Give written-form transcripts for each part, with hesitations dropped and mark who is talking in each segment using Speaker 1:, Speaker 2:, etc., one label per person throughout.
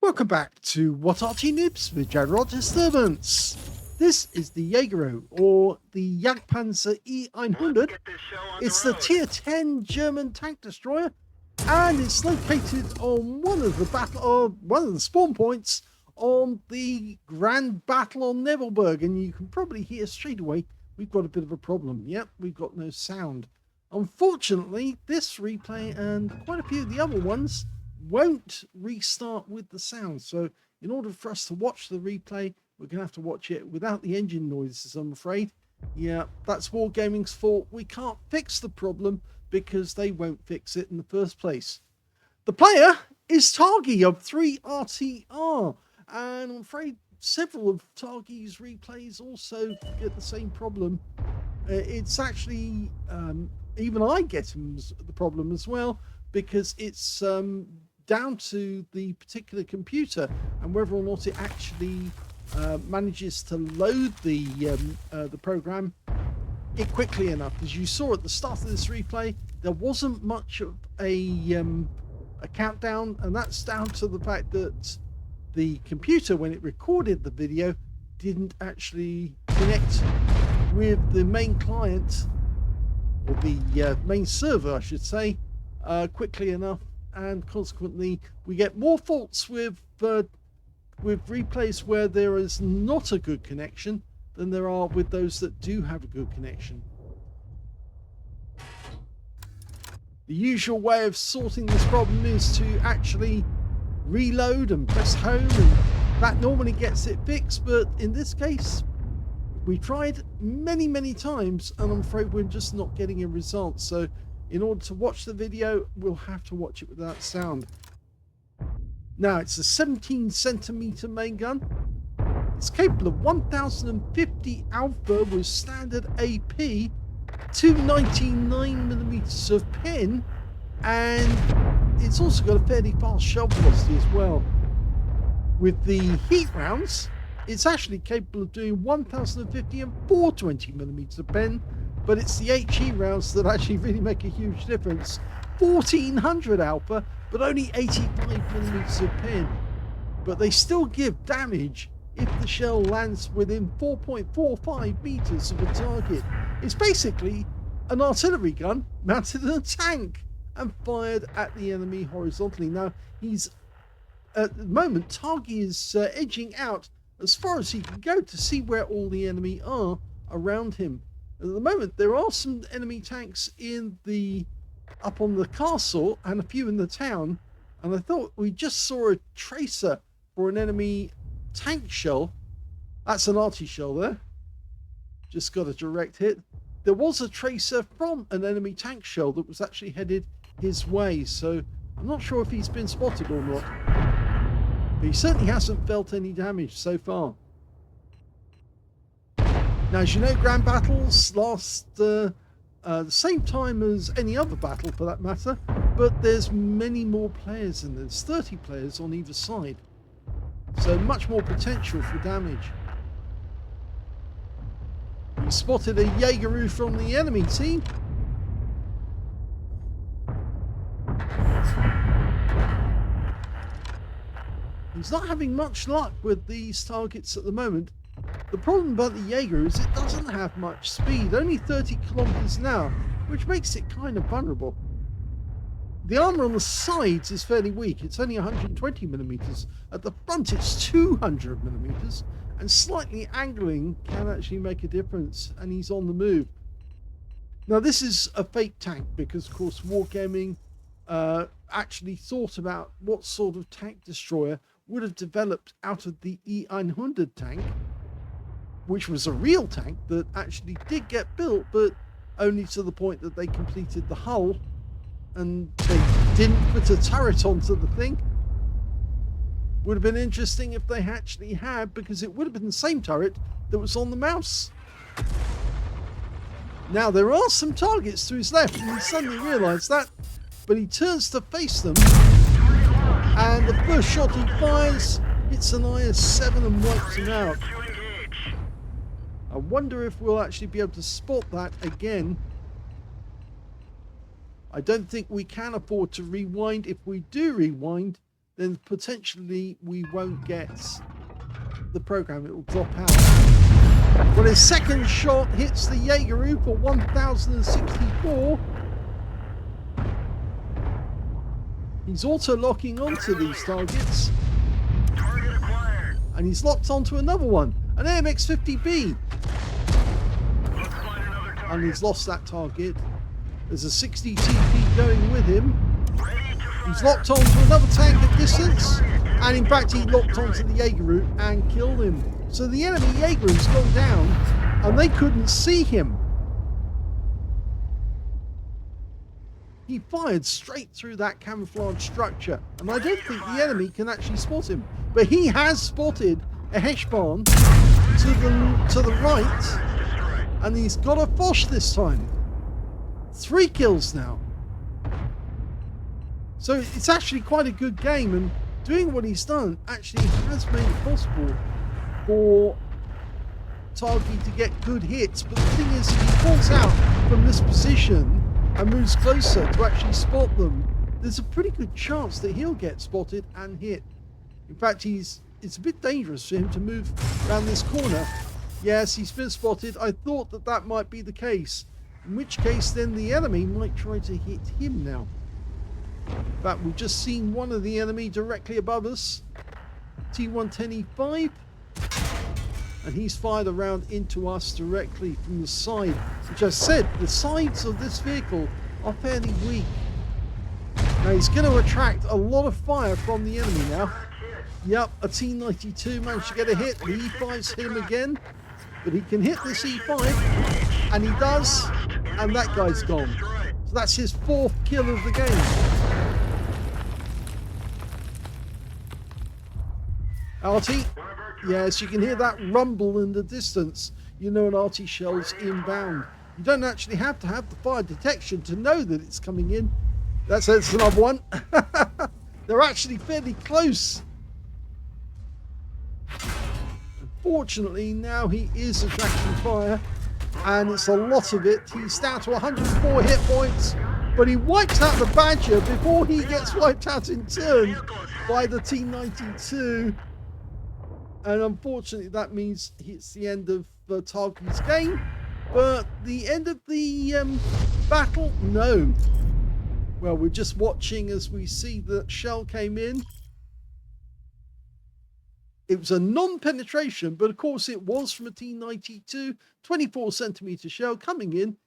Speaker 1: Welcome back to What Arty Noobs with General Disturbance. This is the Jaeger, or the Jagdpanzer E 100. It's the tier 10 German tank destroyer, and it's located on one of the spawn points on the Grand Battle on Nebelburg. And you can probably hear straight away we've got a bit of a problem. Yep, we've got no sound. Unfortunately, this replay and quite a few of the other ones won't restart with the sound. So in order for us to watch the replay, we're going to have to watch it without the engine noises, I'm afraid. Yeah, that's Wargaming's fault. We can't fix the problem because they won't fix it in the first place. The player is Targy of 3RTR, and I'm afraid several of Targy's replays also get the same problem. It's actually, even I get the problem as well, because it's down to the particular computer and whether or not it actually manages to load the program quickly enough. As you saw at the start of this replay, there wasn't much of a countdown, and that's down to the fact that the computer, when it recorded the video, didn't actually connect with the main client, or the main server I should say, quickly enough, and consequently we get more faults with replays where there is not a good connection than there are with those that do have a good connection. The usual way of sorting this problem is to actually reload and press home, and that normally gets it fixed, but in this case we tried many times and I'm afraid we're just not getting a result. So in order to watch the video, we'll have to watch it without sound. Now, it's a 17cm main gun. It's capable of 1050 alpha with standard AP, 299mm of pen, and it's also got a fairly fast shell velocity as well. With the heat rounds, it's actually capable of doing 1050 and 420mm of pen, but it's the HE rounds that actually really make a huge difference. 1400 alpha, but only 85mm of pen. But they still give damage if the shell lands within 4.45 meters of a target. It's basically an artillery gun mounted in a tank and fired at the enemy horizontally. Now, he's at the moment, Targy is edging out as far as he can go to see where all the enemy are around him. At the moment, there are some enemy tanks up on the castle and a few in the town, and I thought we just saw a tracer for an enemy tank shell. That's an Arty shell there. Just got a direct hit. There was a tracer from an enemy tank shell that was actually headed his way, so I'm not sure if he's been spotted or not. But he certainly hasn't felt any damage so far. Now, as you know, Grand Battles last the same time as any other battle for that matter, but there's many more players, and there's 30 players on either side. So much more potential for damage. We spotted a Jaeger from the enemy team. He's not having much luck with these targets at the moment. The problem about the Jaeger is it doesn't have much speed, only 30 kilometers an hour, which makes it kind of vulnerable. The armor on the sides is fairly weak. It's only 120mm. At the front, it's 200mm, and slightly angling can actually make a difference, and he's on the move. Now, this is a fake tank because, of course, Wargaming actually thought about what sort of tank destroyer would have developed out of the E100 tank, which was a real tank that actually did get built, but only to the point that they completed the hull and they didn't put a turret onto the thing. Would have been interesting if they actually had, because it would have been the same turret that was on the mouse. Now, there are some targets to his left, and he suddenly realised that, but he turns to face them, and the first shot he fires hits an IS-7 and wipes him out. I wonder if we'll actually be able to spot that again. I don't think we can afford to rewind. If we do rewind, then potentially we won't get the program. It will drop out. Well, his second shot hits the Jaegeru for 1064. He's auto locking onto these targets. And he's locked onto another one, an AMX-50B. And he's lost that target. There's a 60 TP going with him. He's locked onto another tank at distance. And in fact, he locked onto the Jaegeru and killed him. So the enemy Jaegeru's gone down and they couldn't see him. He fired straight through that camouflage structure. And I don't think the enemy can actually spot him. But he has spotted a Heshbon to the right. And he's got a Foch this time. 3 kills now. So it's actually quite a good game. And doing what he's done actually has made it possible for targy to get good hits. But the thing is, if he falls out from this position and moves closer to actually spot them, there's a pretty good chance that he'll get spotted and hit. In fact, it's a bit dangerous for him to move around this corner. Yes, he's been spotted. I thought that might be the case, in which case then the enemy might try to hit him now. In fact, we've just seen one of the enemy directly above us, T110E5, and he's fired around into us directly from the side, which I said, the sides of this vehicle are fairly weak. Now he's going to attract a lot of fire from the enemy now. Yep, a T92 managed to get a hit. The E5's hit him again, but he can hit this E5, and he does, and that guy's gone. So that's his 4th kill of the game. Arty, yes, you can hear that rumble in the distance. You know an Arty shell's inbound. You don't actually have to have the fire detection to know that it's coming in. That's another one. They're actually fairly close. Unfortunately, now he is attracting fire, and it's a lot of it. He's down to 104 hit points, but he wipes out the Badger before he gets wiped out in turn by the T92. And unfortunately, that means it's the end of targy's game. But the end of the battle? No. Well, we're just watching as we see the shell came in. It was a non-penetration, but of course it was from a T92, 24 centimeter shell coming in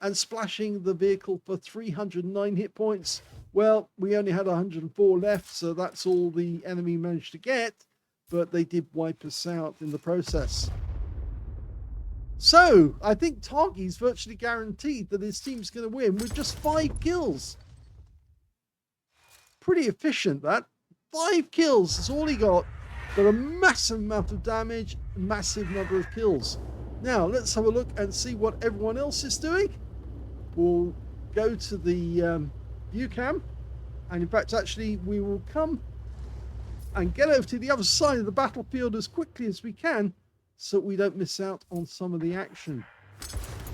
Speaker 1: and splashing the vehicle for 309 hit points. Well, we only had 104 left, so that's all the enemy managed to get, but they did wipe us out in the process. So, I think targy's virtually guaranteed that his team's going to win with just 5 kills. Pretty efficient, that. 5 kills is all he got, but a massive amount of damage, massive number of kills. Now, let's have a look and see what everyone else is doing. We'll go to the view cam, and in fact, actually, we will come and get over to the other side of the battlefield as quickly as we can, so we don't miss out on some of the action.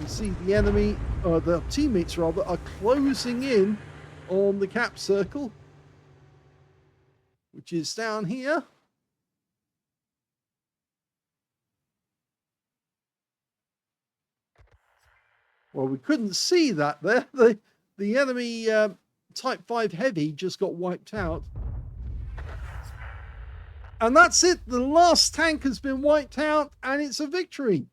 Speaker 1: You see the enemy, or the teammates rather, are closing in on the cap circle, which is down here. Well, we couldn't see that there. The enemy Type 5 Heavy just got wiped out. And that's it. The last tank has been wiped out, and it's a victory.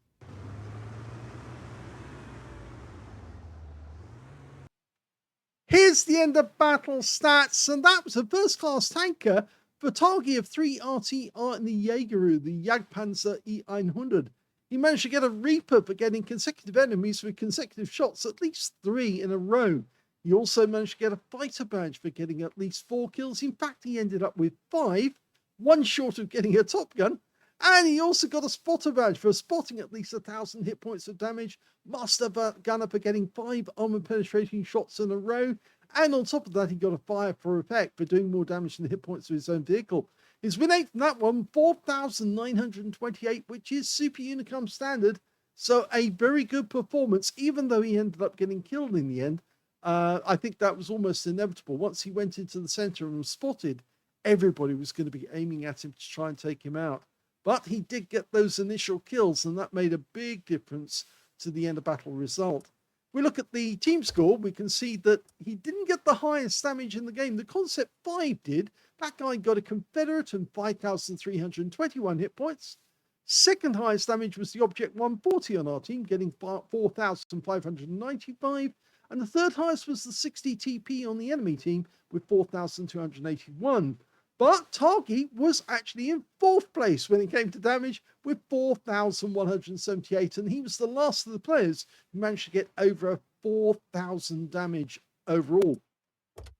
Speaker 1: Here's the end of battle stats, and that was a first-class tanker for targy of 3 Arty in the Jaegeru, the Jagdpanzer E100. He managed to get a Reaper for getting consecutive enemies with consecutive shots, at least 3 in a row. He also managed to get a fighter badge for getting at least 4 kills. In fact, he ended up with 5, 1 short of getting a Top Gun. And he also got a spotter badge for spotting at least 1,000 hit points of damage, Master Gunner for getting 5 armor penetrating shots in a row, and on top of that, he got a fire for effect for doing more damage than the hit points of his own vehicle. His win rate from that one, 4,928, which is Super Unicum standard. So a very good performance, even though he ended up getting killed in the end. I think that was almost inevitable. Once he went into the center and was spotted, everybody was going to be aiming at him to try and take him out. But he did get those initial kills, and that made a big difference to the end of battle result. If we look at the team score, we can see that he didn't get the highest damage in the game. The Concept 5 did. That guy got a Confederate and 5,321 hit points. Second highest damage was the Object 140 on our team, getting 4,595. And the third highest was the 60 TP on the enemy team with 4,281. But targy was actually in fourth place when it came to damage with 4,178. And he was the last of the players who managed to get over 4,000 damage overall.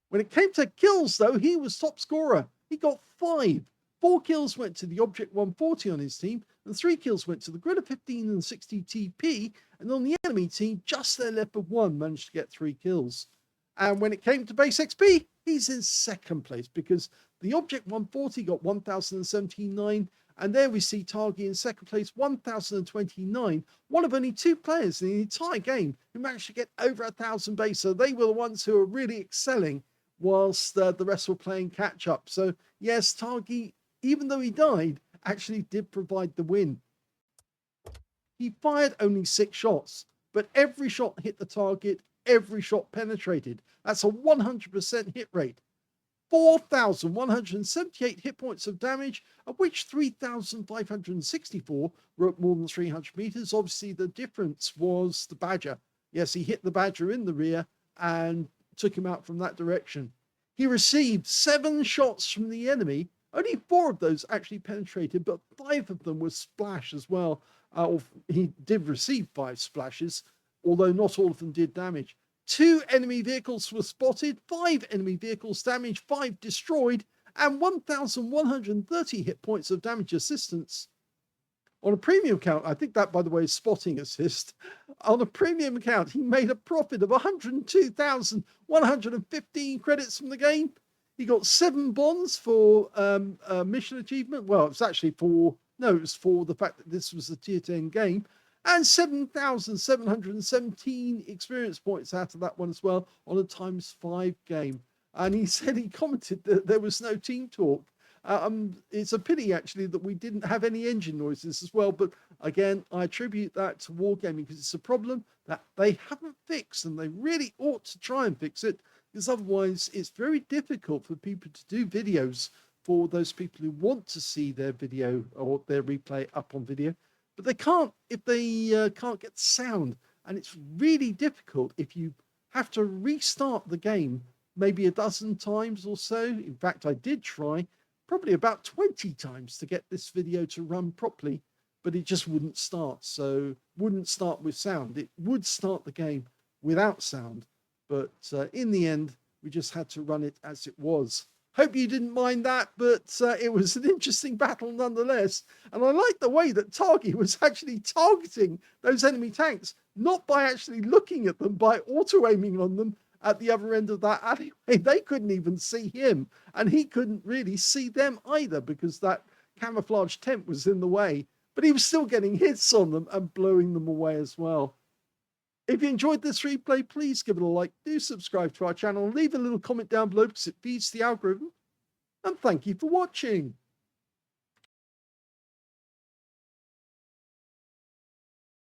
Speaker 1: When it came to kills, though, he was top scorer. He got 5. 4 kills went to the Object 140 on his team, and 3 kills went to the Grid of 15 and 60 TP. And on the enemy team, just their leopard 1 managed to get 3 kills. And when it came to base XP, he's in second place because the Object 140 got 1,079. And there we see targy in second place, 1,029. One of only 2 players in the entire game who managed to get over 1,000 base. So they were the ones who were really excelling whilst the rest were playing catch up. So yes, targy, even though he died, actually did provide the win. He fired only 6 shots, but every shot hit the target, every shot penetrated. That's a 100% hit rate. 4,178 hit points of damage, of which 3,564 were at more than 300 meters. Obviously, the difference was the Badger. Yes, he hit the Badger in the rear and took him out from that direction. He received 7 shots from the enemy. Only 4 of those actually penetrated, but 5 of them were splash as well. He did receive 5 splashes, although not all of them did damage. 2 enemy vehicles were spotted, 5 enemy vehicles damaged, 5 destroyed, and 1,130 hit points of damage assistance. On a premium account, I think that, by the way, is spotting assist. On a premium account, he made a profit of 102,115 credits from the game. He got 7 bonds for mission achievement. Well, it was actually for, no, it was for the fact that this was a tier 10 game. And 7,717 experience points out of that one as well on a ×5 game. And he said, he commented that there was no team talk. It's a pity, actually, that we didn't have any engine noises as well. But again, I attribute that to Wargaming because it's a problem that they haven't fixed, and they really ought to try and fix it, because otherwise it's very difficult for people to do videos for those people who want to see their video or their replay up on video. But they can't if they can't get sound. And it's really difficult if you have to restart the game maybe a dozen times or so. In fact, I did try probably about 20 times to get this video to run properly, but it just wouldn't start. So wouldn't start with sound. It would start the game without sound. But in the end, we just had to run it as it was. Hope you didn't mind that, but it was an interesting battle nonetheless. And I like the way that targy was actually targeting those enemy tanks, not by actually looking at them, by auto-aiming on them at the other end of that alleyway. They couldn't even see him, and he couldn't really see them either because that camouflage tent was in the way. But he was still getting hits on them and blowing them away as well. If you enjoyed this replay, please give it a like, do subscribe to our channel, leave a little comment down below because it feeds the algorithm. And thank you for watching.